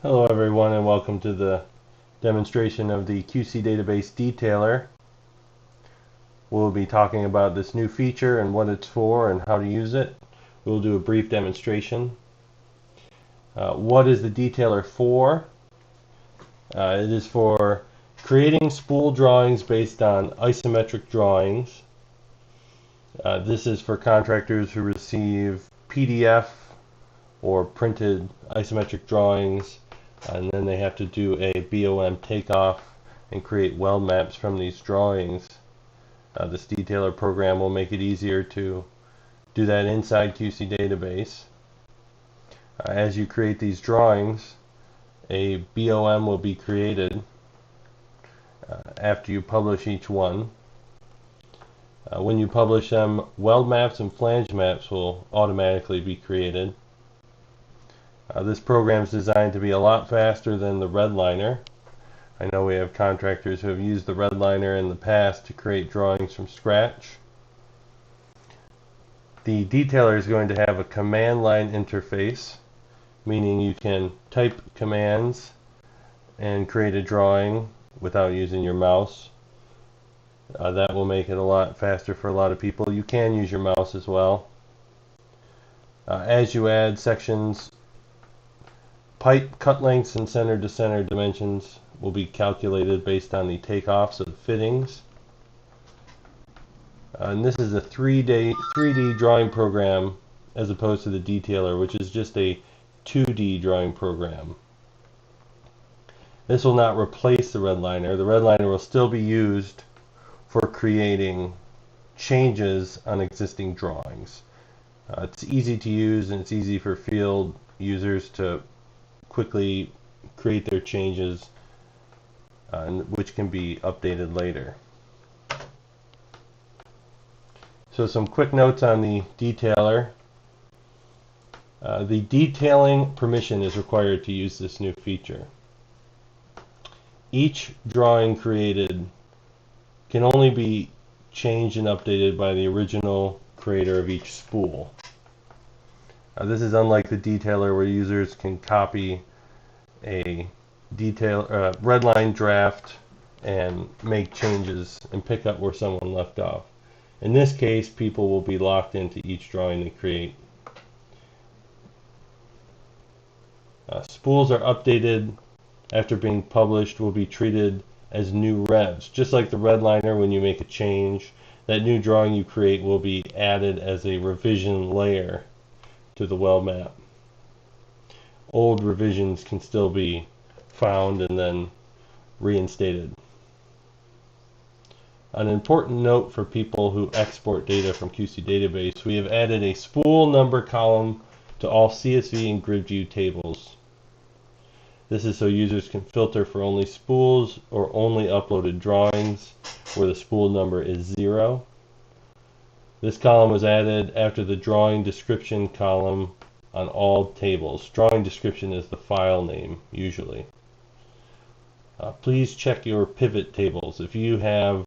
Hello everyone and welcome to the demonstration of the QC Database Detailer. We'll be talking about this new feature and what it's for and how to use it. We'll do a brief demonstration. What is the detailer for? It is for creating spool drawings based on isometric drawings. This is for contractors who receive PDF or printed isometric drawings, and then they have to do a BOM takeoff and create weld maps from these drawings. This detailer program will make it easier to do that inside QC Database. As you create these drawings, a BOM will be created after you publish each one. When you publish them, weld maps and flange maps will automatically be created. This program is designed to be a lot faster than the Redliner. I know we have contractors who have used the Redliner in the past to create drawings from scratch. The detailer is going to have a command line interface, meaning you can type commands and create a drawing without using your mouse. That will make it a lot faster for a lot of people. You can use your mouse as well. As you add sections, pipe cut lengths and center to center dimensions will be calculated based on the takeoffs of the fittings. And this is a 3D drawing program as opposed to the detailer, which is just a 2D drawing program. This will not replace the Redliner. The Redliner will still be used for creating changes on existing drawings. It's easy to use and it's easy for field users to quickly create their changes, which can be updated later. So some quick notes on the detailer. The detailing permission is required to use this new feature. Each drawing created can only be changed and updated by the original creator of each spool. This is unlike the detailer where users can copy a Redline draft and make changes and pick up where someone left off. In this case, people will be locked into each drawing they create. Spools are updated after being published, will be treated as new revs. Just like the Redliner, when you make a change, that new drawing you create will be added as a revision layer to the weld map. Old revisions can still be found and then reinstated. An important note for people who export data from QC Database, we have added a spool number column to all CSV and grid view tables. This is so users can filter for only spools or only uploaded drawings where the spool number is 0. This column was added after the drawing description column on all tables. Drawing description is the file name, usually. Please check your pivot tables. If you have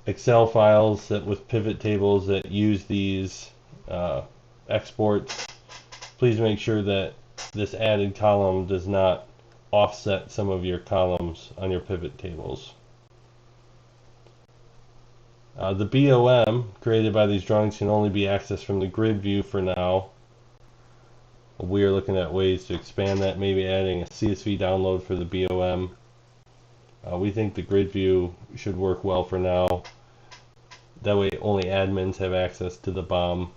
Excel files with pivot tables that use these exports, please make sure that this added column does not offset some of your columns on your pivot tables. The BOM created by these drawings can only be accessed from the grid view for now. We are looking at ways to expand that, maybe adding a CSV download for the BOM. We think the grid view should work well for now. That way only admins have access to the BOM.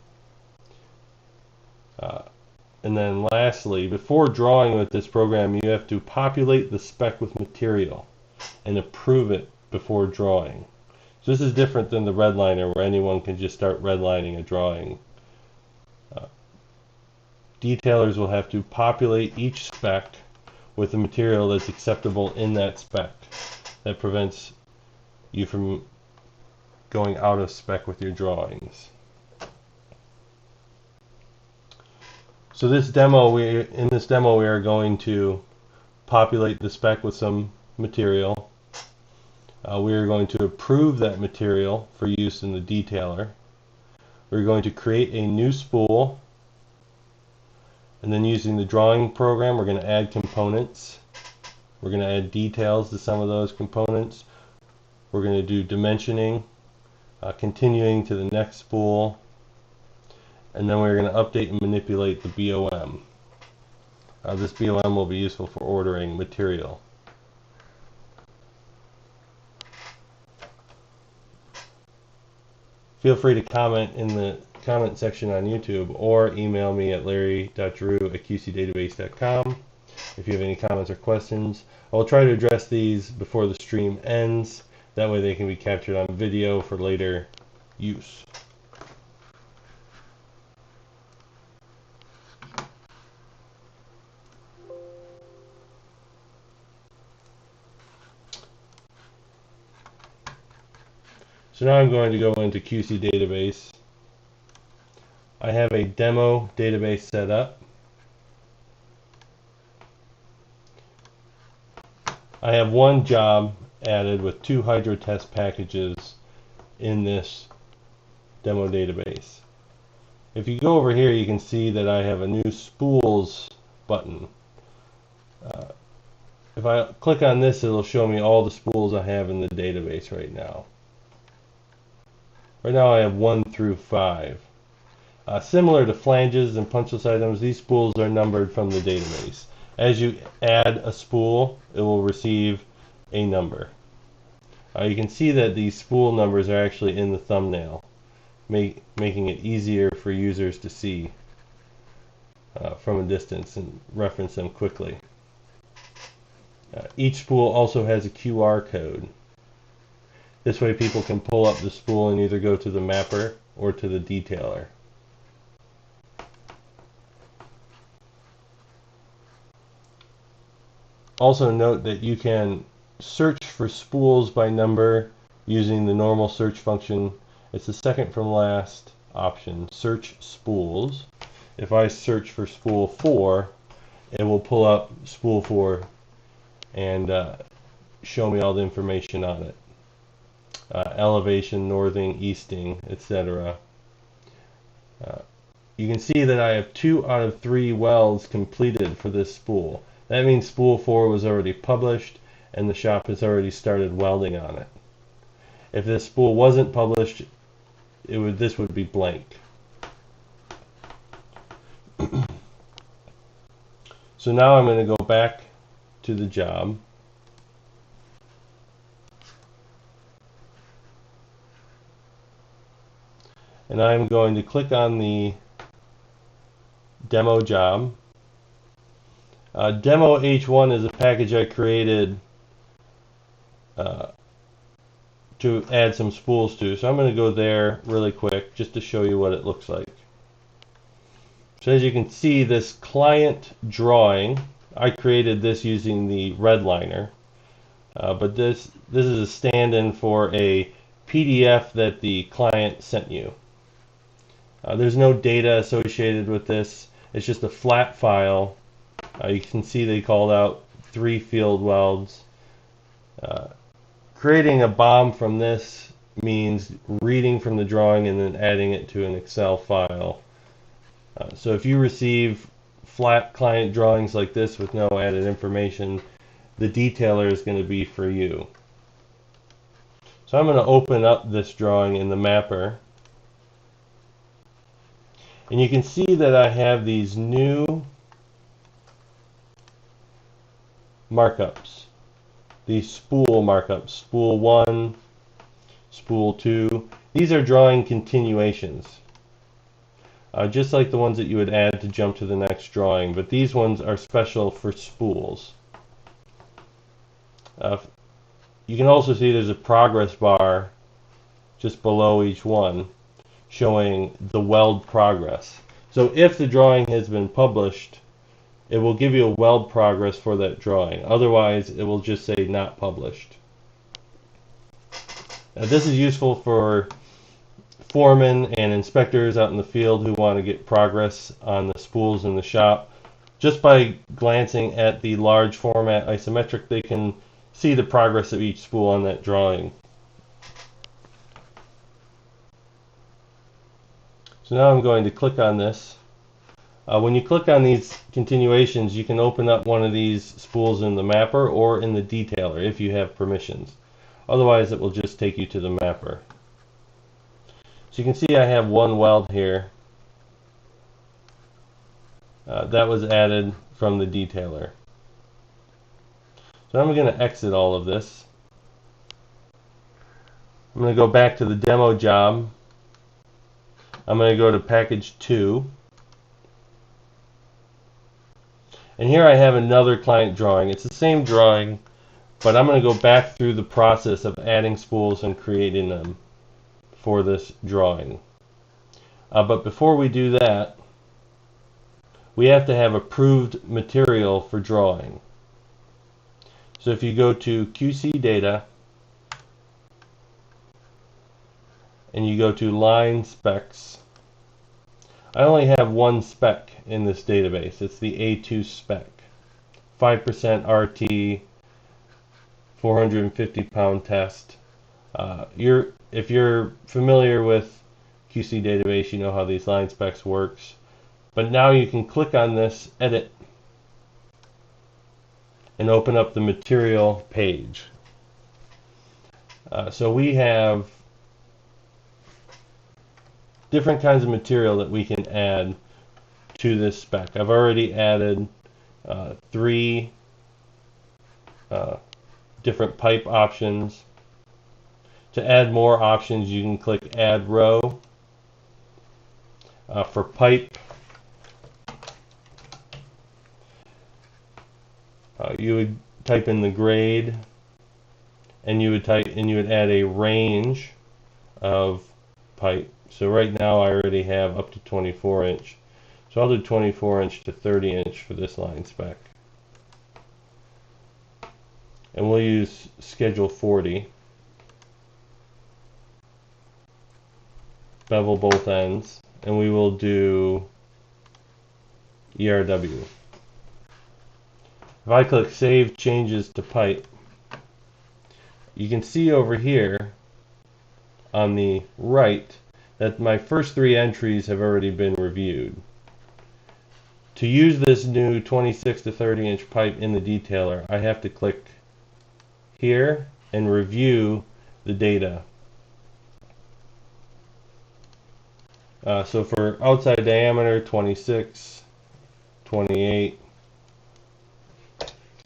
And then lastly, before drawing with this program, you have to populate the spec with material and approve it before drawing. So this is different than the Redliner where anyone can just start redlining a drawing. Detailers will have to populate each spec with the material that's acceptable in that spec. That prevents you from going out of spec with your drawings. So in this demo we are going to populate the spec with some material. We are going to approve that material for use in the detailer. We're going to create a new spool. And then using the drawing program, we're going to add components. We're going to add details to some of those components. We're going to do dimensioning, continuing to the next spool, and then we're going to update and manipulate the BOM. This BOM will be useful for ordering material. Feel free to comment in the comment section on YouTube or email me at larry.drew@qcdatabase.com if you have any comments or questions. I will try to address these before the stream ends. That way they can be captured on video for later use. So now I'm going to go into QC Database. I have a demo database set up. I have one job added with 2 HydroTest packages in this demo database. If you go over here, you can see that I have a new spools button. If I click on this, it'll show me all the spools I have in the database right now. Right now I have 1 through 5. Similar to flanges and punchless items, these spools are numbered from the database. As you add a spool, it will receive a number. You can see that these spool numbers are actually in the thumbnail, making it easier for users to see from a distance and reference them quickly. Each spool also has a QR code. This way people can pull up the spool and either go to the mapper or to the detailer. Also note that you can search for spools by number using the normal search function. It's the second from last option, search spools. If I search for spool 4, it will pull up spool 4 and show me all the information on it. Elevation, northing, easting, etc. You can see that I have 2 out of 3 welds completed for this spool. That means spool 4 was already published and the shop has already started welding on it. If this spool wasn't published, this would be blank. So now I'm going to go back to the job. And I'm going to click on the demo job. Demo H1 is a package I created to add some spools to. So I'm going to go there really quick just to show you what it looks like. So as you can see, this client drawing, I created this using the Redliner. But this is a stand-in for a PDF that the client sent you. There's no data associated with this. It's just a flat file. You can see they called out 3 field welds. Creating a BOM from this means reading from the drawing and then adding it to an Excel file. So if you receive flat client drawings like this with no added information, the detailer is going to be for you. So I'm going to open up this drawing in the mapper. And you can see that I have these new markups. These spool markups. Spool 1, spool 2. These are drawing continuations. Just like the ones that you would add to jump to the next drawing. But these ones are special for spools. You can also see there's a progress bar just below each one showing the weld progress. So if the drawing has been published, it will give you a weld progress for that drawing. Otherwise, it will just say not published. Now, this is useful for foremen and inspectors out in the field who want to get progress on the spools in the shop. Just by glancing at the large format isometric, they can see the progress of each spool on that drawing. So now I'm going to click on this. When you click on these continuations, you can open up one of these spools in the mapper or in the detailer if you have permissions. Otherwise, it will just take you to the mapper. So you can see I have one weld here. That was added from the detailer. So I'm going to exit all of this. I'm going to go back to the demo job. I'm going to go to package 2. And here I have another client drawing. It's the same drawing, but I'm going to go back through the process of adding spools and creating them for this drawing. But before we do that, we have to have approved material for drawing. So if you go to QC data and you go to line specs, I only have one spec in this database. It's the A2 spec. 5% RT, 450 pound test. If you're familiar with QC database, you know how these line specs works. But now you can click on this edit and open up the material page. So we have different kinds of material that we can add to this spec. I've already added 3 different pipe options. To add more options, you can click add row. For pipe, you would type in the grade, and you would add a range of pipe. So right now I already have up to 24 inch. So I'll do 24 inch to 30 inch for this line spec. And we'll use schedule 40. Bevel both ends. And we will do ERW. If I click Save Changes to Pipe, you can see over here on the right that my first 3 entries have already been reviewed. To use this new 26 to 30 inch pipe in the detailer, I have to click here and review the data. So for outside diameter, 26, 28,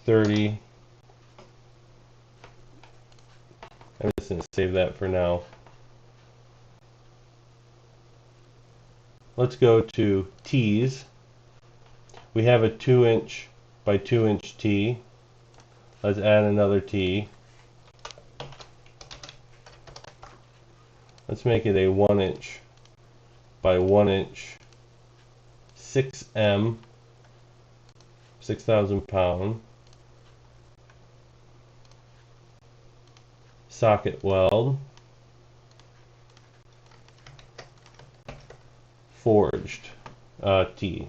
30. I'm just going to save that for now. Let's go to T's. We have a 2 inch by 2 inch T. Let's add another T. Let's make it a 1 inch by 1 inch 6M, 6,000 pound socket weld, forged T.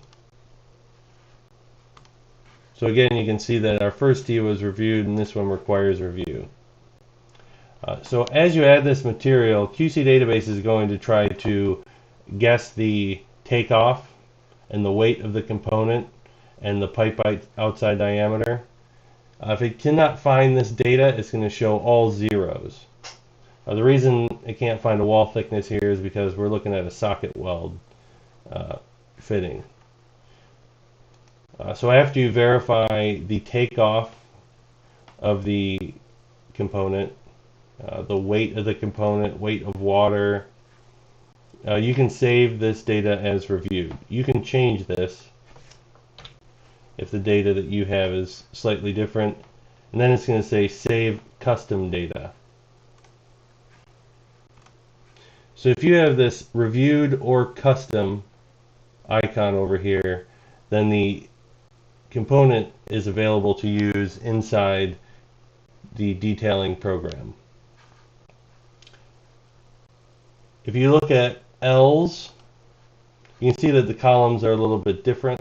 So again, you can see that our first T was reviewed and this one requires review. So as you add this material, QC Database is going to try to guess the takeoff and the weight of the component and the pipe outside diameter. If it cannot find this data, it's going to show all zeros. The reason it can't find a wall thickness here is because we're looking at a socket weld fitting. So after you verify the takeoff of the component, the weight of the component, weight of water, you can save this data as reviewed. You can change this if the data that you have is slightly different, and then it's going to say save custom data. So if you have this reviewed or custom icon over here, then the component is available to use inside the detailing program. If you look at L's, you can see that the columns are a little bit different.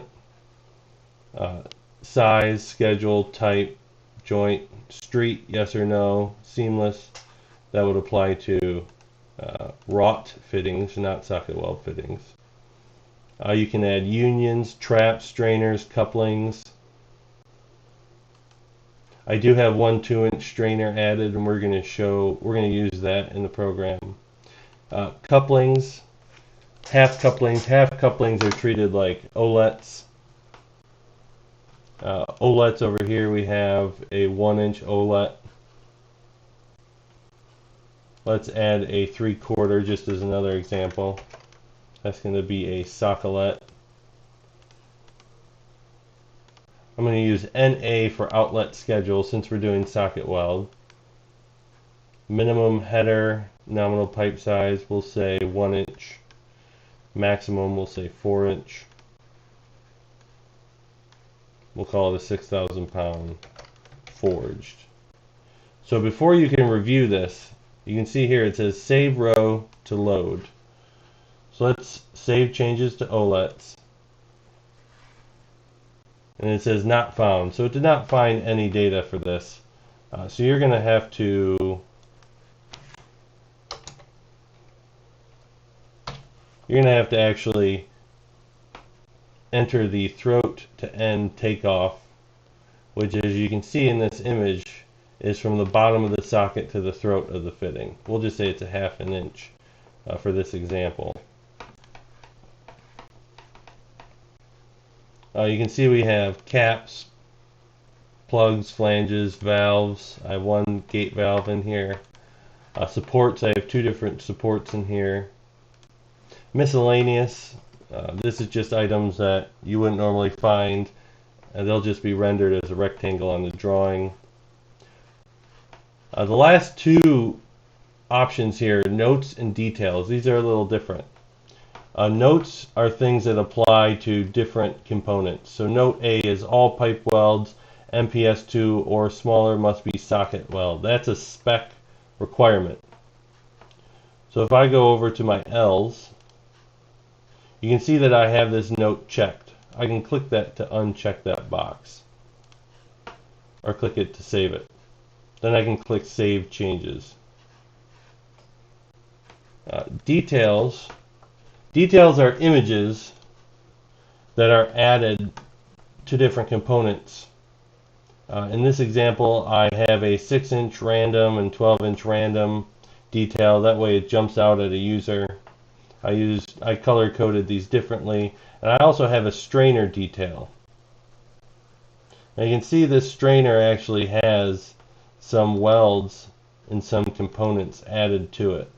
Size, schedule, type, joint, street, yes or no, seamless. That would apply to wrought fittings, not socket weld fittings. You can add unions, traps, strainers, couplings. I do have one 2-inch strainer added, and we're going to use that in the program. Couplings, half couplings. Half couplings are treated like OLETs. OLETs over here, we have a 1-inch OLET. Let's add a 3/4 just as another example. That's going to be a sockolet. I'm going to use NA for outlet schedule since we're doing socket weld. Minimum header, nominal pipe size, we'll say 1-inch. Maximum, we'll say 4-inch. We'll call it a 6,000 pound forged. So before you can review this, you can see here it says save row to load. So let's save changes to OLETs. And it says not found. So it did not find any data for this. So you're going to have to actually enter the throat to end takeoff, which, as you can see in this image, is from the bottom of the socket to the throat of the fitting. We'll just say it's a 1/2 inch for this example. You can see we have caps, plugs, flanges, valves. I have one gate valve in here. Supports, I have 2 different supports in here. Miscellaneous, this is just items that you wouldn't normally find, and they'll just be rendered as a rectangle on the drawing. The last 2 options here, notes and details, these are a little different. Notes are things that apply to different components. So note A is all pipe welds, MPS2 or smaller must be socket weld. That's a spec requirement. So if I go over to my L's, you can see that I have this note checked. I can click that to uncheck that box, or click it to save it. Then I can click Save Changes. Details. Details are images that are added to different components. In this example, I have a 6-inch random and 12-inch random detail. That way it jumps out at a user. I color coded these differently, and I also have a strainer detail. Now you can see this strainer actually has some welds and some components added to it.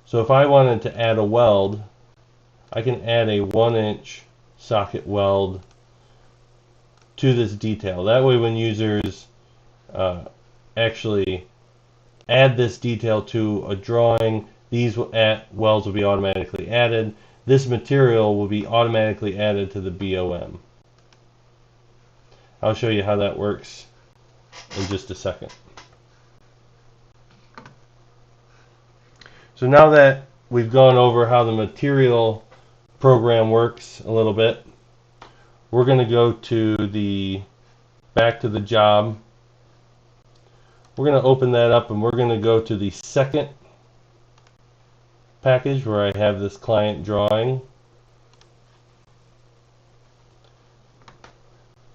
So if I wanted to add a weld, I can add a 1-inch socket weld to this detail. That way when users actually add this detail to a drawing, these welds will be automatically added. This material will be automatically added to the BOM. I'll show you how that works in just a second. So now that we've gone over how the material program works a little bit, we're going to go to back to the job. We're going to open that up and we're going to go to the second package where I have this client drawing.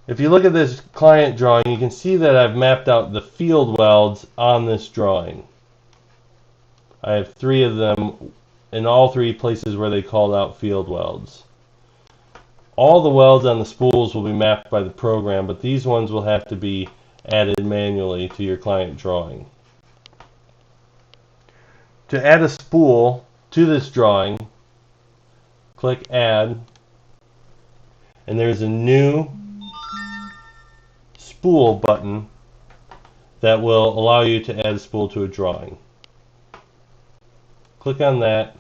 If you look at this client drawing, you can see that I've mapped out the field welds on this drawing. I have 3 of them in all 3 places where they called out field welds. All the welds on the spools will be mapped by the program, but these ones will have to be added manually to your client drawing. To add a spool to this drawing, click Add, and there's a new spool button that will allow you to add a spool to a drawing. Click on that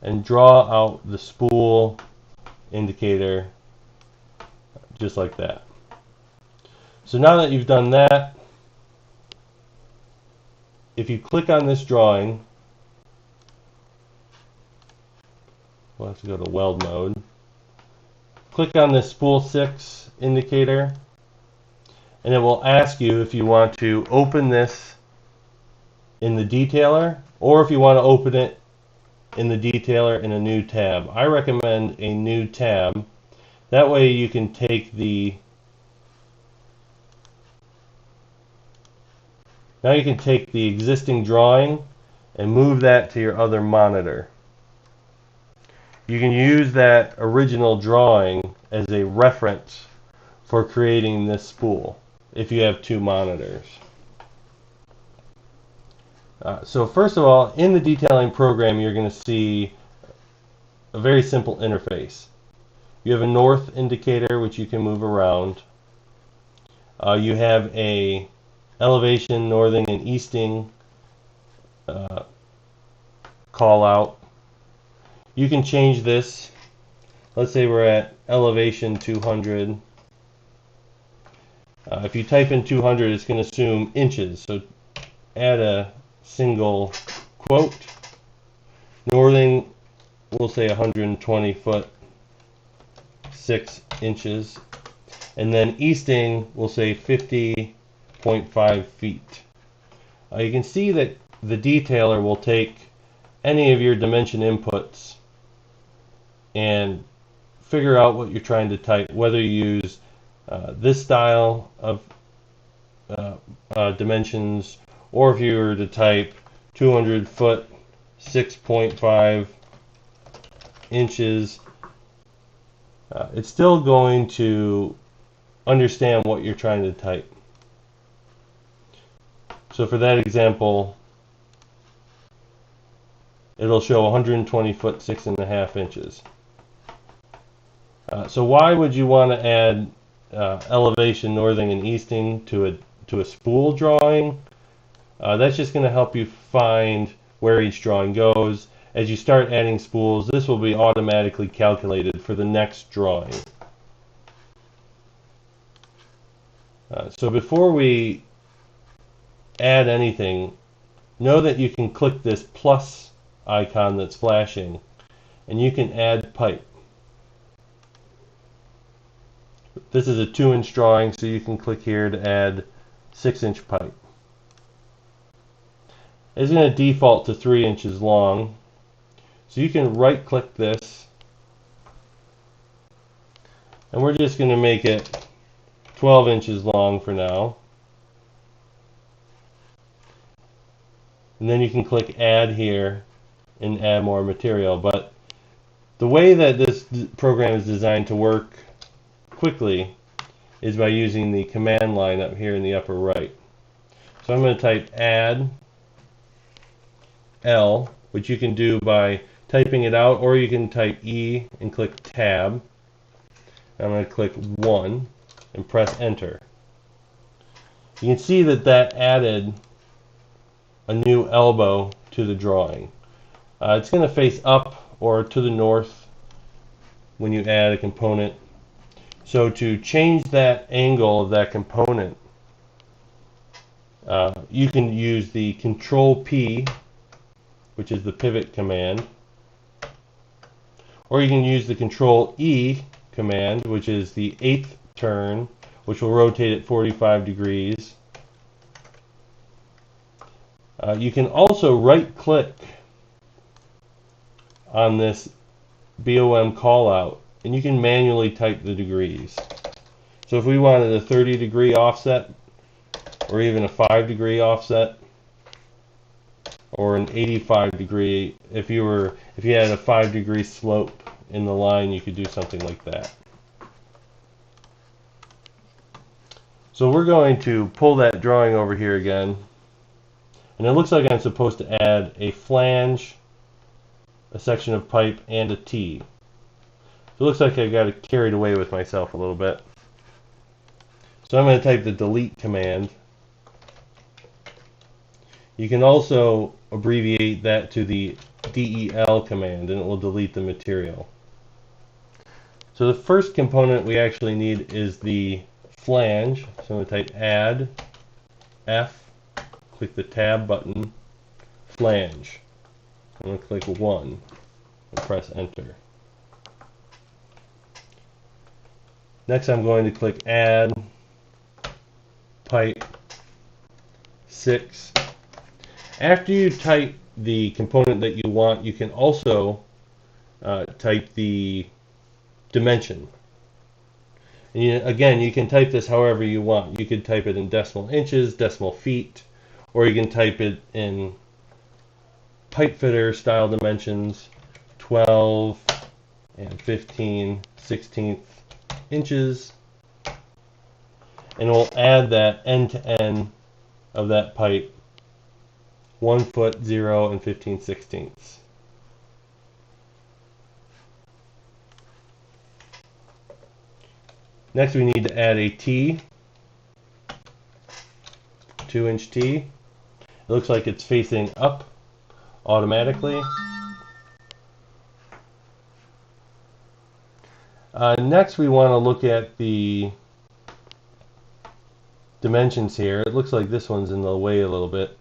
and draw out the spool indicator just like that. So now that you've done that, if you click on this drawing, we'll have to go to weld mode. Click on this spool 6 indicator and it will ask you if you want to open this in the detailer or if you want to open it in the detailer in a new tab. I recommend a new tab. That way you can take the existing drawing and move that to your other monitor. You can use that original drawing as a reference for creating this spool if you have two monitors. So first of all, in the detailing program, you're going to see a very simple interface. You have a north indicator, which you can move around. You have a elevation, northing, and easting call out. You can change this. Let's say we're at elevation 200. If you type in 200, it's going to assume inches. So add a single quote. Northing, we'll say 120 foot, 6 inches. And then easting, we'll say 50.5 feet. You can see that the detailer will take any of your dimension inputs and figure out what you're trying to type, whether you use this style of dimensions, or if you were to type 200 foot, 6.5 inches, it's still going to understand what you're trying to type. So for that example, it'll show 120 foot, 6.5 inches. So why would you want to add elevation, northing, and easting to a spool drawing? That's just going to help you find where each drawing goes. As you start adding spools, this will be automatically calculated for the next drawing. So before we add anything, know that you can click this plus icon that's flashing, and you can add pipe. This is a 2-inch drawing, so you can click here to add 6-inch pipe. It's going to default to 3 inches long, so you can right click this, and we're just going to make it 12 inches long for now. And then you can click add here and add more material. But the way that this program is designed to work quickly is by using the command line up here in the upper right. So I'm going to type add L, which you can do by typing it out, or you can type E and click tab. I'm going to click 1 and press enter. You can see that that added a new elbow to the drawing. It's going to face up or to the north when you add a component. So to change that angle of that component, you can use the Control P, which is the pivot command, or you can use the Control E command, which is the 8th turn, which will rotate at 45 degrees. You can also right click on this BOM callout, and you can manually type the degrees. So if we wanted a 30-degree offset, or even a 5-degree offset, or an 85-degree, if you had a 5-degree slope in the line, you could do something like that. So we're going to pull that drawing over here again, and it looks like I'm supposed to add a flange, a section of pipe, and a T. So it looks like I got carried away with myself a little bit. So I'm going to type the delete command. You can also abbreviate that to the DEL command, and it will delete the material. So the first component we actually need is the flange. So I'm going to type add F, click the tab button, flange. I'm going to click 1 and press enter. Next I'm going to click add pipe 6. After you type the component that you want, you can also type the dimension. And again, you can type this however you want. You could type it in decimal inches, decimal feet, or you can type it in pipe fitter style dimensions, 12 and 15/16 inches, and we'll add that end to end of that pipe, 1 foot, 0 and 15/16. Next we need to add a T, 2-inch T. It looks like it's facing up automatically. Next we want to look at the dimensions here. It looks like this one's in the way a little bit.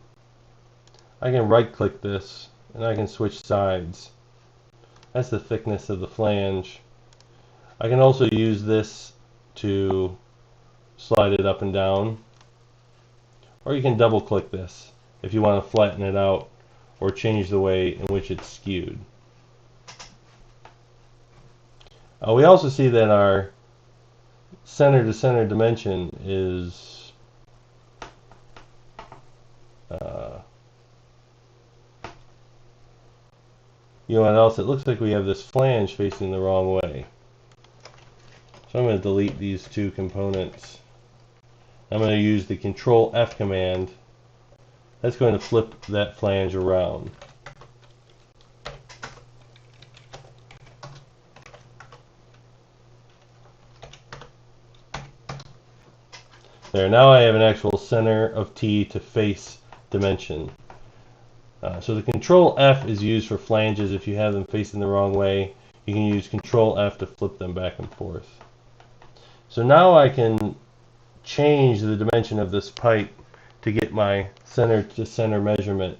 I can right click this and I can switch sides. That's the thickness of the flange. I can also use this to slide it up and down, or you can double click this if you want to flatten it out or change the way in which it's skewed. We also see that our center to center dimension is you know what else? It looks like we have this flange facing the wrong way. So I'm going to delete these two components. I'm going to use the Control F command. That's going to flip that flange around. There, now I have an actual center of T to face dimension. So the Control F is used for flanges. If you have them facing the wrong way, you can use Control F to flip them back and forth. So now I can change the dimension of this pipe to get my center to center measurement,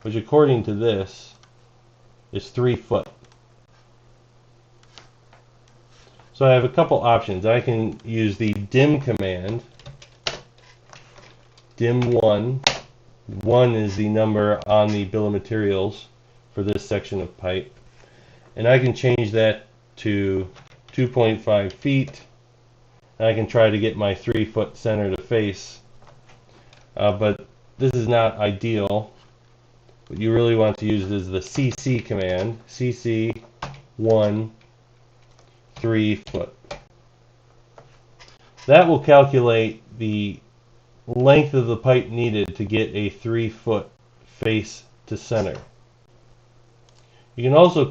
which according to this is 3 foot. So I have a couple options. I can use the dim command, dim 1. 1 is the number on the bill of materials for this section of pipe. And I can change that to 2.5 feet. And I can try to get my 3 foot center to face. But this is not ideal. What you really want to use is the CC command. CC 1, 3 foot. That will calculate the length of the pipe needed to get a 3 foot face to center. You can also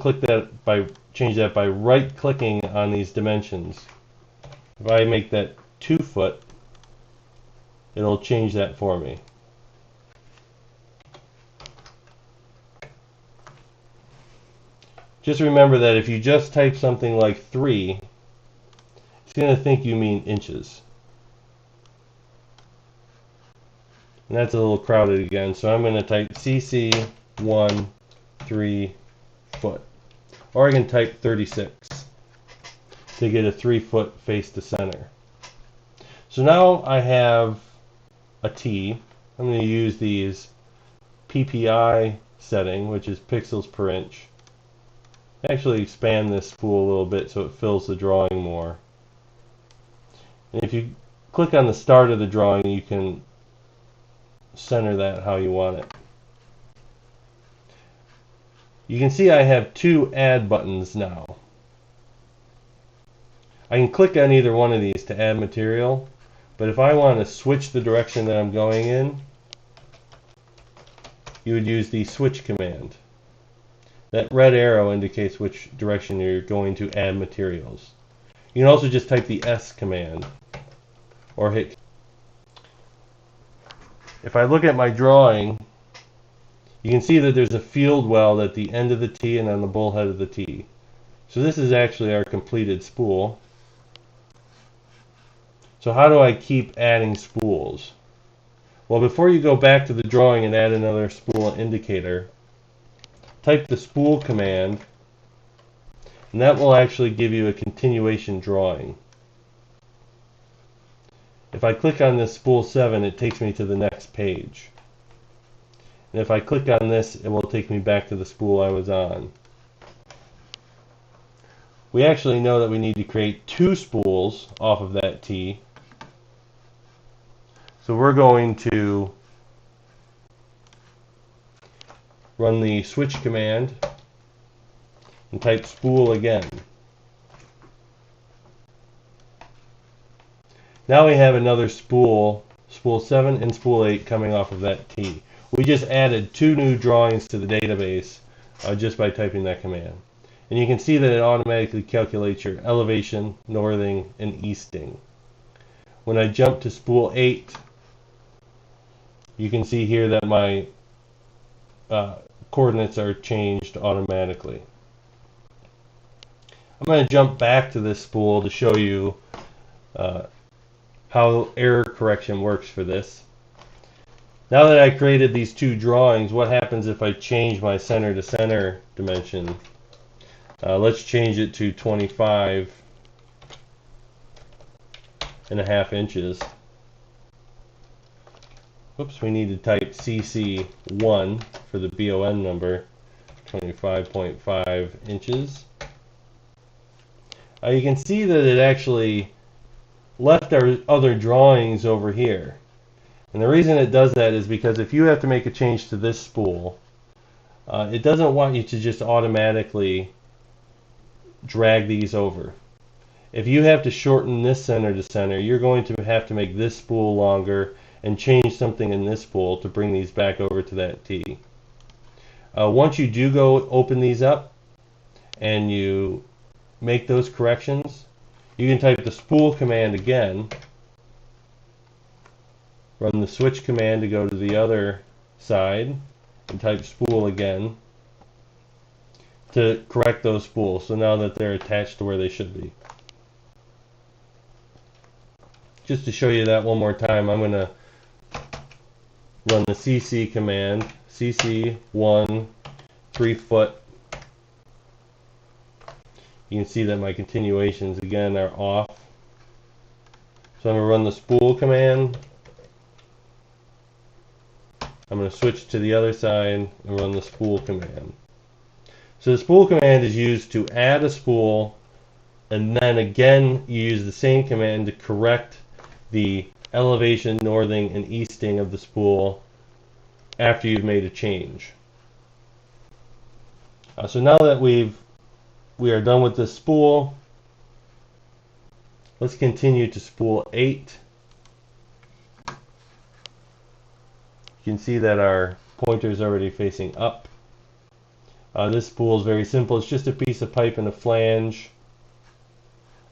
change that by right clicking on these dimensions. If I make that 2 foot, it'll change that for me. Just remember that if you just type something like 3, it's going to think you mean inches. And that's a little crowded again, so I'm going to type CC 1, 3 foot. Or I can type 36 to get a 3 foot face to center. So now I have a T. I'm going to use these PPI setting, which is pixels per inch. Actually expand this spool a little bit so it fills the drawing more. And if you click on the start of the drawing, you can center that how you want it. You can see I have 2 add buttons now. I can click on either one of these to add material, but if I want to switch the direction that I'm going in, you would use the switch command. That red arrow indicates which direction you're going to add materials. You can also just type the S command or hit. If I look at my drawing, you can see that there's a field weld at the end of the T and on the bullhead of the T. So this is actually our completed spool. So how do I keep adding spools? Well, before you go back to the drawing and add another spool indicator, type the spool command, and that will actually give you a continuation drawing. If I click on this spool 7, it takes me to the next page. And if I click on this, it will take me back to the spool I was on. We actually know that we need to create 2 spools off of that T. So we're going to run the switch command and type spool again. Now we have another spool, spool 7 and spool 8 coming off of that T. We just added 2 new drawings to the database just by typing that command. And you can see that it automatically calculates your elevation, northing, and easting. When I jump to spool 8, you can see here that my coordinates are changed automatically. I'm going to jump back to this spool to show you how error correction works for this. Now that I created these 2 drawings, what happens if I change my center to center dimension? Let's change it to 25.5 inches. Oops, we need to type CC1 for the BOM number, 25.5 inches. You can see that it actually left our other drawings over here. And the reason it does that is because if you have to make a change to this spool, it doesn't want you to just automatically drag these over. If you have to shorten this center to center, you're going to have to make this spool longer and change something in this spool to bring these back over to that T. Once you do go open these up and you make those corrections, you can type the spool command again, run the switch command to go to the other side, and type spool again to correct those spools, so now that they're attached to where they should be. Just to show you that one more time, I'm going to run the CC command, CC1, 3 foot. You can see that my continuations again are off. So I'm going to run the spool command. I'm going to switch to the other side and run the spool command. So the spool command is used to add a spool, and then again you use the same command to correct the elevation, northing, and easting of the spool after you've made a change. So now that we are done with this spool, let's continue to spool 8. You can see that our pointer is already facing up. This spool is very simple. It's just a piece of pipe and a flange.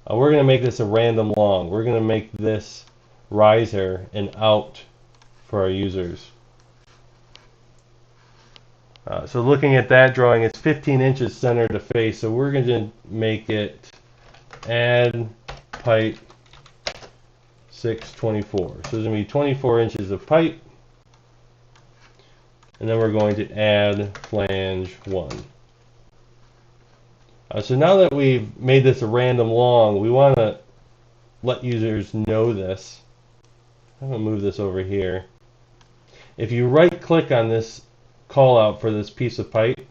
We're going to make this a random long. We're going to make this riser an out for our users. So looking at that drawing, it's 15 inches center to face. So we're going to make it add pipe 624. So there's going to be 24 inches of pipe. And then we're going to add flange 1. So now that we've made this a random long, we want to let users know this. I'm going to move this over here. If you right click on this call out for this piece of pipe,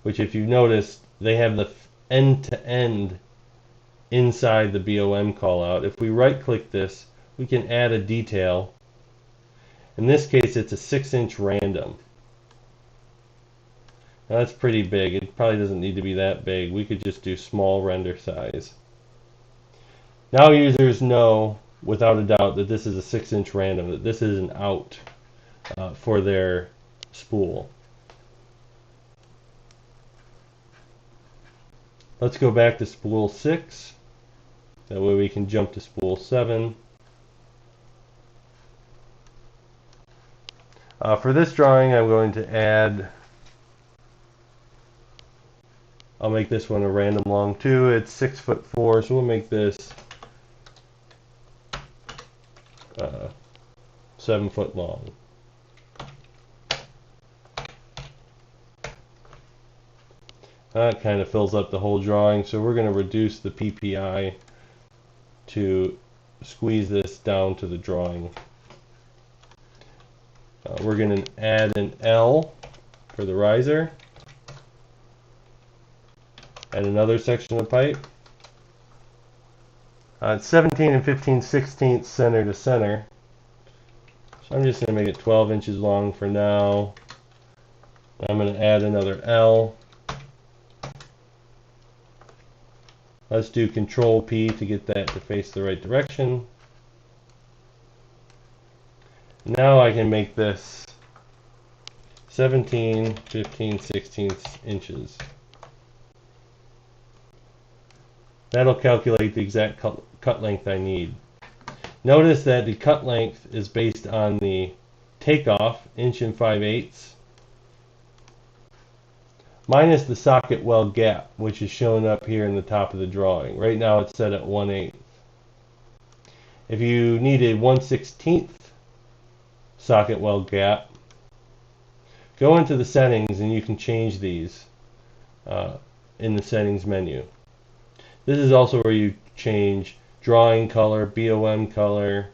which if you've noticed, they have the end to end inside the BOM call out. If we right click this, we can add a detail. In this case, it's a 6-inch random. Now that's pretty big. It probably doesn't need to be that big. We could just do small render size. Now users know without a doubt that this is a 6-inch random, that this is an out for their spool. Let's go back to spool 6. That way we can jump to spool 7. For this drawing, I'm going to add, I'll make this one a random long too. It's 6'4", so we'll make this 7 foot long. That kind of fills up the whole drawing, so we're going to reduce the PPI to squeeze this down to the drawing. We're going to add an L for the riser. Add another section of pipe. It's 17 and 15/16 center to center. So I'm just going to make it 12 inches long for now. I'm going to add another L. Let's do Control P to get that to face the right direction. Now I can make this 17, 15/16 inches. That'll calculate the exact cut length I need. Notice that the cut length is based on the takeoff, 1 5/8 inches, minus the socket weld gap, which is shown up here in the top of the drawing. Right now it's set at 1/8. If you need a 1/16 socket weld gap, go into the settings and you can change these in the settings menu. This is also where you change drawing color, BOM color.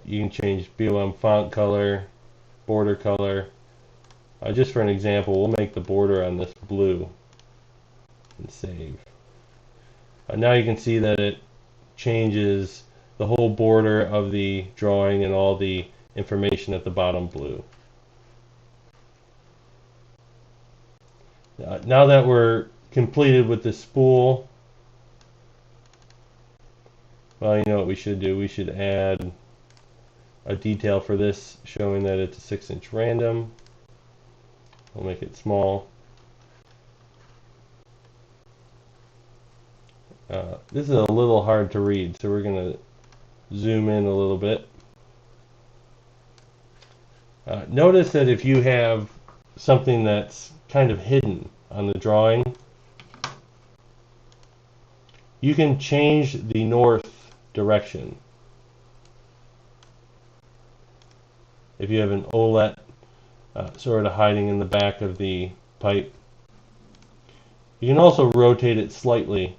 You can change BOM font color, border color. Just for an example, we'll make the border on this blue and save. Now you can see that it changes the whole border of the drawing and all the information at the bottom blue. Now that we're completed with the spool, well, you know what we should do? We should add a detail for this showing that it's a 6-inch random. We'll make it small. This is a little hard to read, so we're going to zoom in a little bit. Notice that if you have something that's kind of hidden on the drawing, you can change the north direction. If you have an OLED sort of hiding in the back of the pipe, you can also rotate it slightly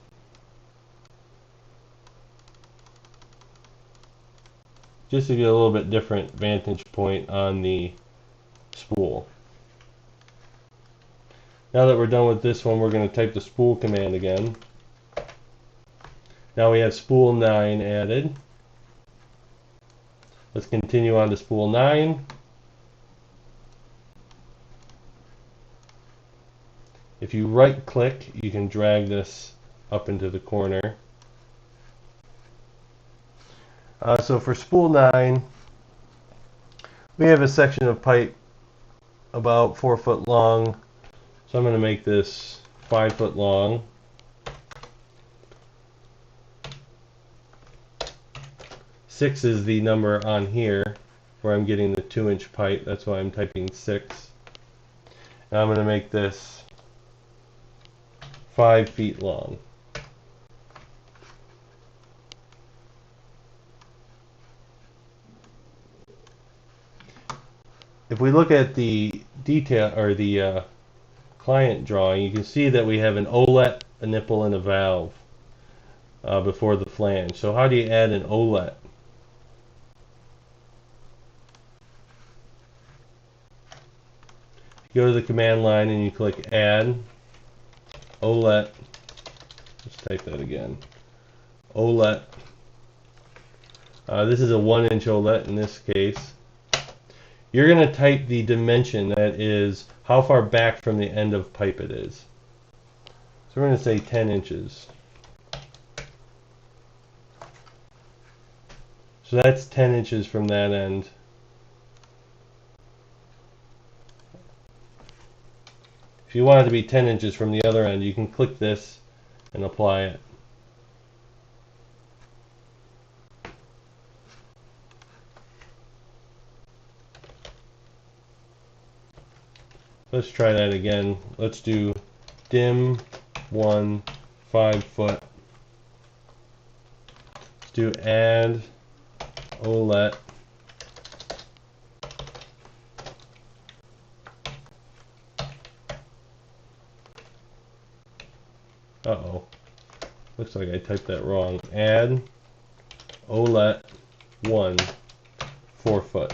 just to get a little bit different vantage point on the spool. Now that we're done with this one, we're going to type the spool command again. Now we have spool 9 added. Let's continue on to spool 9. If you right click, you can drag this up into the corner. So for spool 9, we have a section of pipe about 4 foot long. So I'm going to make this 5 foot long. Six is the number on here where I'm getting the 2-inch pipe. That's why I'm typing 6. And I'm going to make this 5 feet long. If we look at the detail or the client drawing, you can see that we have an OLED, a nipple, and a valve before the flange. So how do you add an OLED? You go to the command line and you click Add OLED. Let's type that again. OLED. This is a 1-inch OLED in this case. You're going to type the dimension, that is how far back from the end of pipe it is. So we're going to say 10 inches. So that's 10 inches from that end. If you want it to be 10 inches from the other end, you can click this and apply it. Let's try that again. Let's do dim 1 5 foot. Let's do add OLED. Uh-oh. Looks like I typed that wrong. Add OLED 1 4 foot.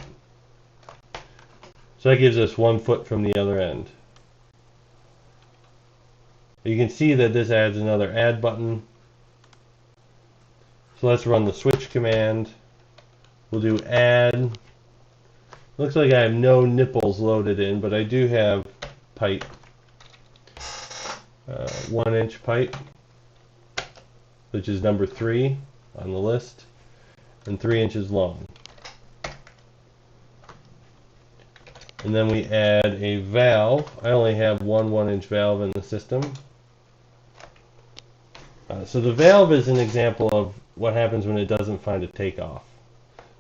So that gives us 1 foot from the other end. You can see that this adds another add button. So let's run the switch command. We'll do add. Looks like I have no nipples loaded in, but I do have pipe. 1-inch pipe, which is number 3 on the list, and 3 inches long. And then we add a valve. I only have one 1-inch valve in the system. So the valve is an example of what happens when it doesn't find a takeoff.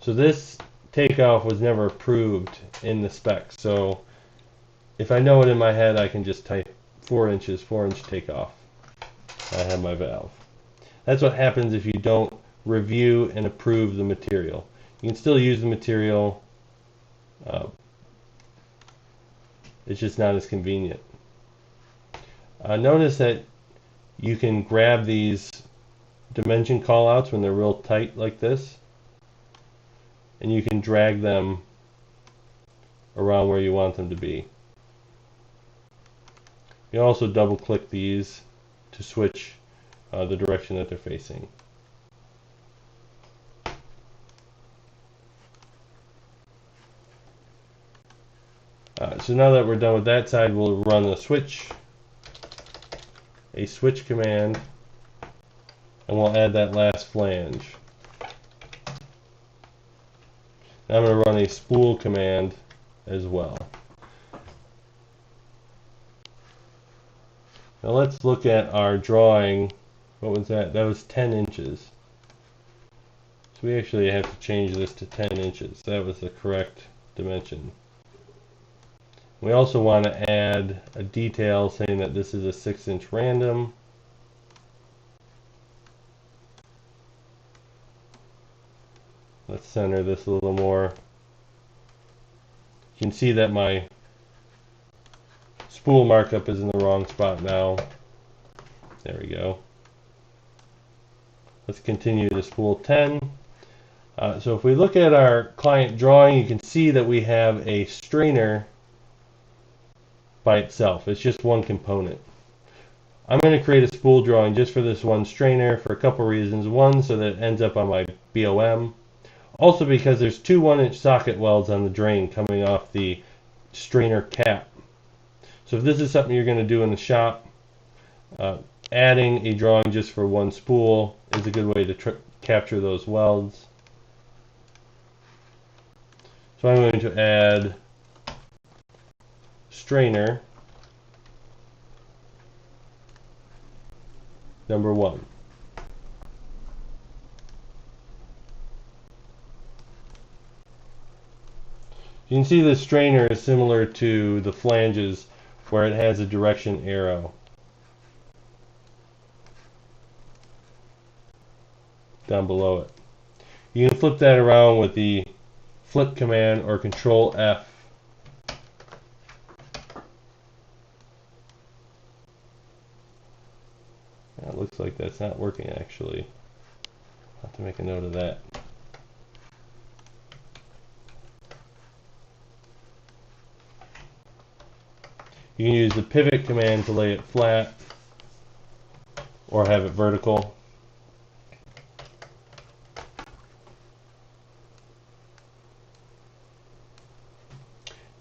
So this takeoff was never approved in the specs. So if I know it in my head, I can just type 4 inches, 4-inch takeoff. I have my valve. That's what happens if you don't review and approve the material. You can still use the material. It's just not as convenient. Notice that you can grab these dimension callouts when they're real tight like this, and you can drag them around where you want them to be. You also double click these to switch the direction that they're facing. So now that we're done with that side, we'll run a switch command, and we'll add that last flange. Now I'm going to run a spool command as well. Now let's look at our drawing. What was that? That was 10 inches. So we actually have to change this to 10 inches. That was the correct dimension. We also want to add a detail saying that this is a 6-inch random. Let's center this a little more. You can see that my spool markup is in the wrong spot now. There we go. Let's continue to spool 10. So if we look at our client drawing, you can see that we have a strainer by itself. It's just one component. I'm going to create a spool drawing just for this one strainer for a couple reasons. One, so that it ends up on my BOM. Also because there's 2 1-inch socket welds on the drain coming off the strainer cap. So if this is something you're going to do in the shop, adding a drawing just for one spool is a good way to capture those welds. So I'm going to add strainer number 1. You can see the strainer is similar to the flanges where it has a direction arrow down below it. You can flip that around with the flip command or Control F. It looks like that's not working actually. I'll have to make a note of that. You can use the pivot command to lay it flat or have it vertical.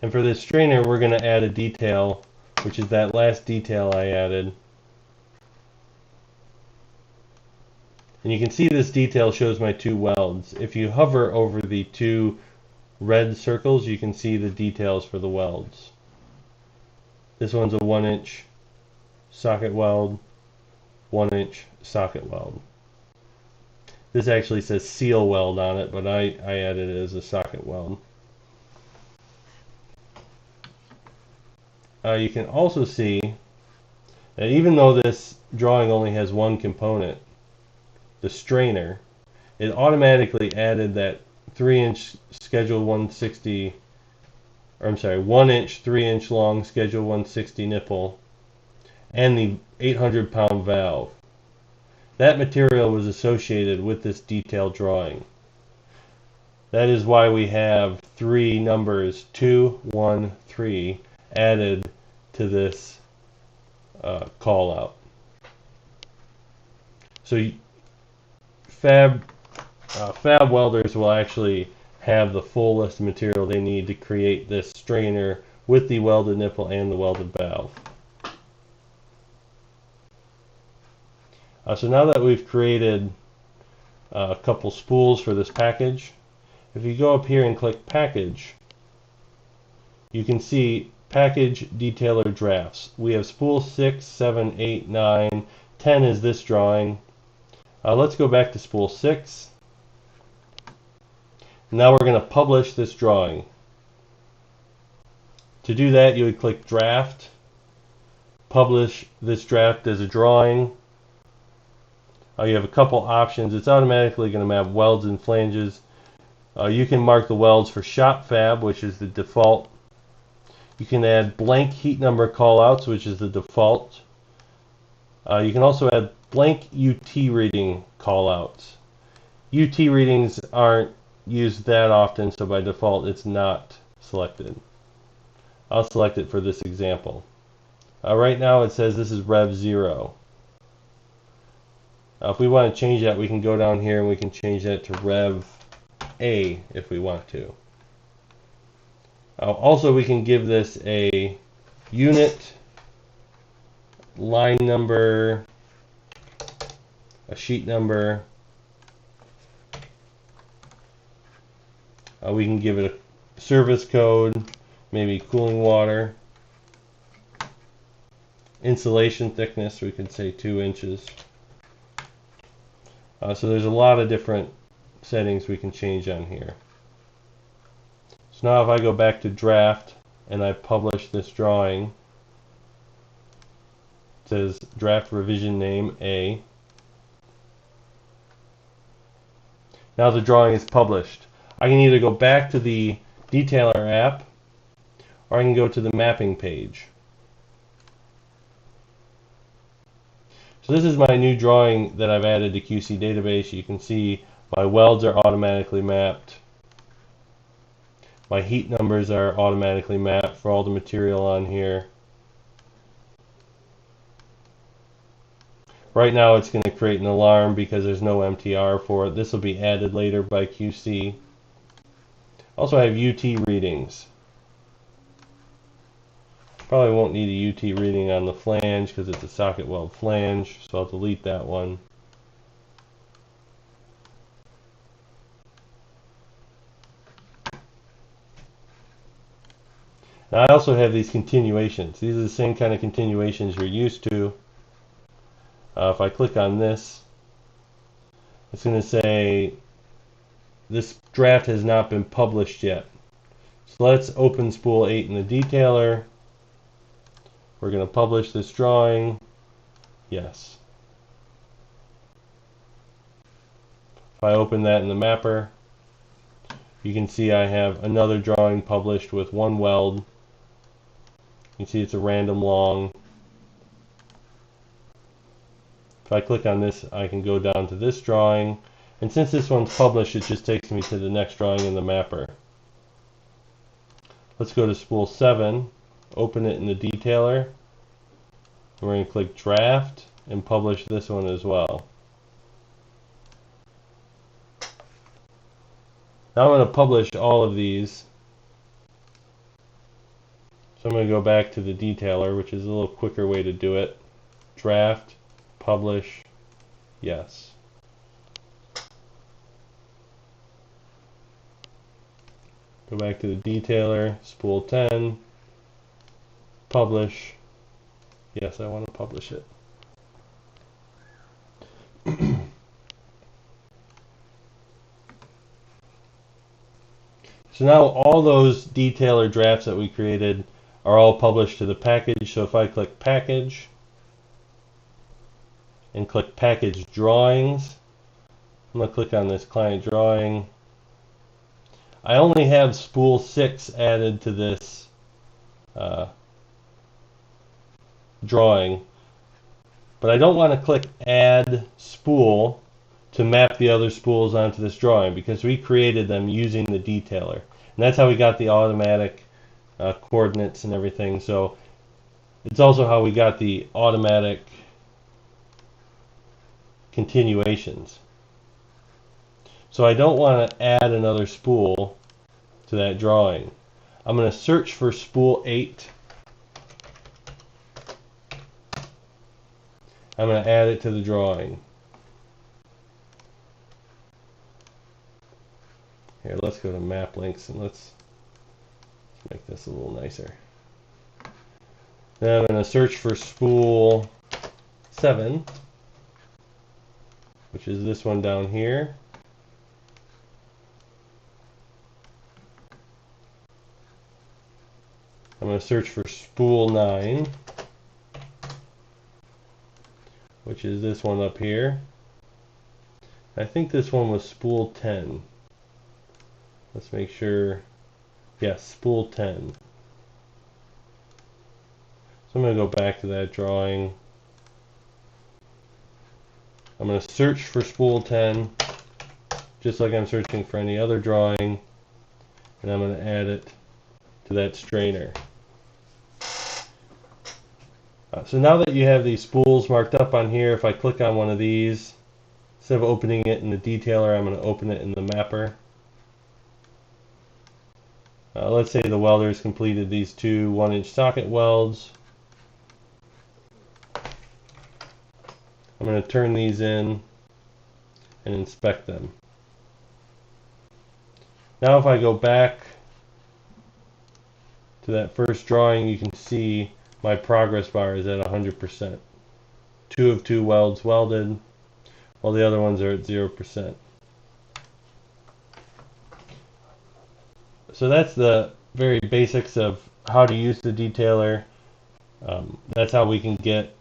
And for this strainer, we're going to add a detail, which is that last detail I added. And you can see this detail shows my 2 welds. If you hover over the 2 red circles, you can see the details for the welds. This one's a 1-inch socket weld, 1-inch socket weld. This actually says seal weld on it, but I added it as a socket weld. You can also see that even though this drawing only has one component, the strainer, it automatically added that 3-inch Schedule 160, or I'm sorry, 1-inch 3-inch long Schedule 160 nipple and the 800-pound valve. That material was associated with this detailed drawing. That is why we have three numbers, 2, 1, 3, added to this call out. So fab welders will actually have the full list of material they need to create this strainer with the welded nipple and the welded valve. So now that we've created a couple spools for this package, if you go up here and click package, you can see package detailer drafts. We have spool 6, 7, 8, 9, 10 is this drawing. Let's go back to spool 6. Now we're going to publish this drawing. To do that, you would click draft, publish this draft as a drawing. You have a couple options. It's automatically going to map welds and flanges. You can mark the welds for shop fab, which is the default. You can add blank heat number callouts, which is the default. You can also add blank UT reading callouts. UT readings aren't used that often, so by default it's not selected. I'll select it for this example. Right now it says this is Rev 0. If we want to change that, we can go down here and we can change that to Rev A if we want to. Also, we can give this a unit, line number, a sheet number. We can give it a service code, maybe cooling water. Insulation thickness, we could say 2 inches. So there's a lot of different settings we can change on here. So now if I go back to draft and I publish this drawing, it says draft revision name A. Now the drawing is published. I can either go back to the Detailer app or I can go to the mapping page. So this is my new drawing that I've added to QC Database. You can see my welds are automatically mapped. My heat numbers are automatically mapped for all the material on here. Right now it's going to create an alarm because there's no MTR for it. This will be added later by QC. Also I have UT readings. Probably won't need a UT reading on the flange because it's a socket weld flange, so I'll delete that one. Now I also have these continuations. These are the same kind of continuations you're used to. If I click on this, it's going to say this draft has not been published yet. So let's open spool 8 in the detailer. We're going to publish this drawing. Yes. If I open that in the mapper, you can see I have another drawing published with one weld. You can see it's a random long. If I click on this, I can go down to this drawing. And since this one's published, it just takes me to the next drawing in the mapper. Let's go to spool 7, open it in the detailer. We're going to click draft and publish this one as well. Now I'm going to publish all of these. So I'm going to go back to the detailer, which is a little quicker way to do it. Draft, publish, yes. Go back to the detailer, spool 10, publish. Yes, I want to publish it. So now all those detailer drafts that we created are all published to the package. So if I click package and click package drawings, I'm going to click on this client drawing. I only have spool 6 added to this drawing, but I don't want to click add spool to map the other spools onto this drawing, because we created them using the detailer. And that's how we got the automatic coordinates and everything. So it's also how we got the automatic continuations. So I don't want to add another spool to that drawing. I'm going to search for spool 8. I'm going to add it to the drawing. Here, let's go to map links and let's make this a little nicer. Then I'm going to search for spool 7, which is this one down here. I'm going to search for spool 9, which is this one up here. I think this one was spool 10. Let's make sure. Yes, spool 10. So I'm going to go back to that drawing. I'm going to search for spool 10, just like I'm searching for any other drawing, and I'm going to add it to that strainer. So now that you have these spools marked up on here, if I click on one of these, instead of opening it in the detailer, I'm going to open it in the mapper. Let's say the welder's completed these two 1-inch socket welds. I'm going to turn these in and inspect them. Now if I go back to that first drawing, you can see my progress bar is at 100%. 2 of 2 welds welded, while the other ones are at 0%. So that's the very basics of how to use the detailer. That's how we can get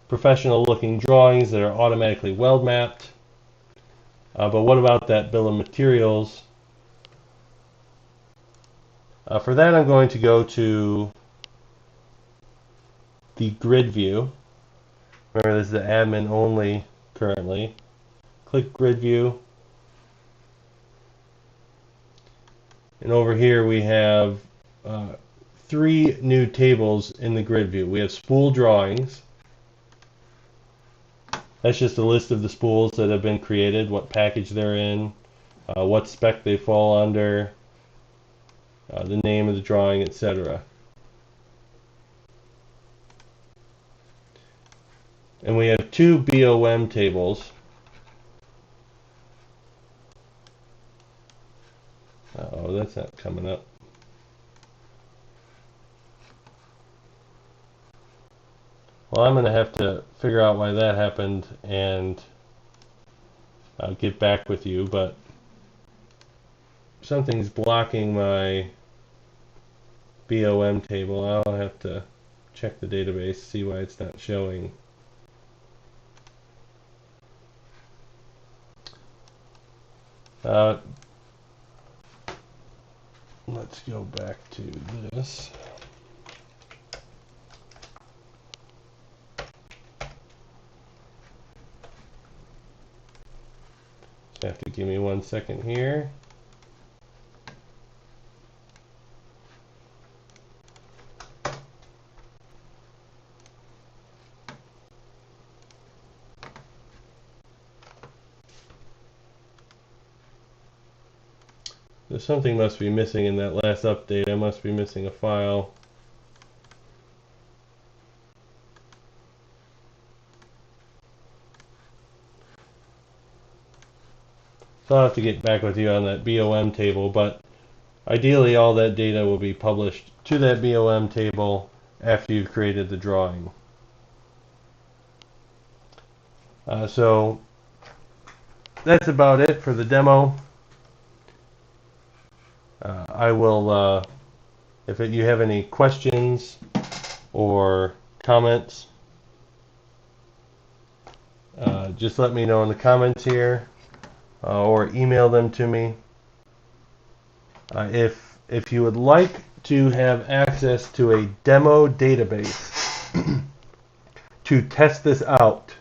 professional looking drawings that are automatically weld mapped. But what about that bill of materials? For that, I'm going to go to the grid view. Remember, this is the admin only currently. Click grid view. And over here we have 3 new tables in the grid view. We have spool drawings. That's just a list of the spools that have been created, what package they're in, what spec they fall under, the name of the drawing, etc. And we have 2 BOM tables. Oh, that's not coming up. Well, I'm going to have to figure out why that happened, and I'll get back with you, but something's blocking my BOM table. I'll have to check the database, see why it's not showing. Let's go back to this. Just have to give me 1 second here. So something must be missing in that last update. I must be missing a file. So I'll have to get back with you on that BOM table, but ideally all that data will be published to that BOM table after you've created the drawing. So that's about it for the demo. I will, if you have any questions or comments, just let me know in the comments here, or email them to me. If you would like to have access to a demo database to test this out,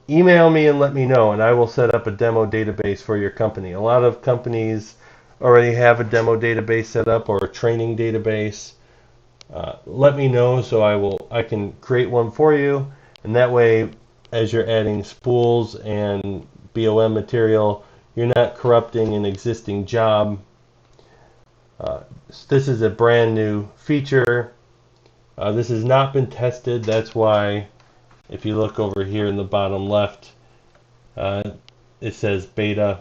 email me and let me know, and I will set up a demo database for your company. A lot of companies already have a demo database set up or a training database. Let me know so I can create one for you, and that way, as you're adding spools and BOM material, you're not corrupting an existing job. This is a brand new feature. This has not been tested. That's why, if you look over here in the bottom left, it says beta.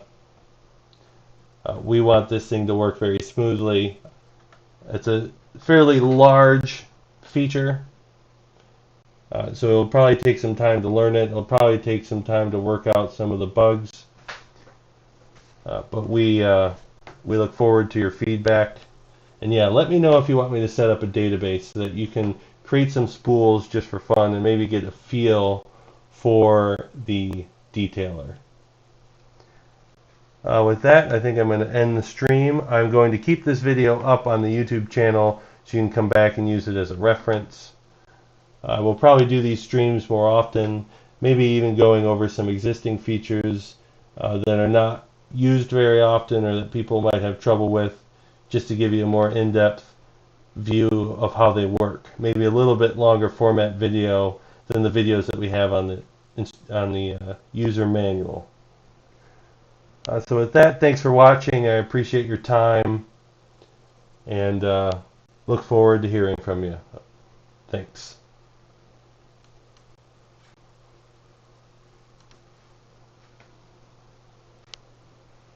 We want this thing to work very smoothly. It's a fairly large feature, so it'll probably take some time to learn it. It'll probably take some time to work out some of the bugs, but we look forward to your feedback. And yeah, let me know if you want me to set up a database so that you can create some spools just for fun and maybe get a feel for the detailer. With that, I think I'm going to end the stream. I'm going to keep this video up on the YouTube channel so you can come back and use it as a reference. We'll probably do these streams more often, maybe even going over some existing features that are not used very often or that people might have trouble with, just to give you a more in-depth view of how they work. Maybe a little bit longer format video than the videos that we have on the user manual. So with that, thanks for watching. I appreciate your time and look forward to hearing from you. Thanks.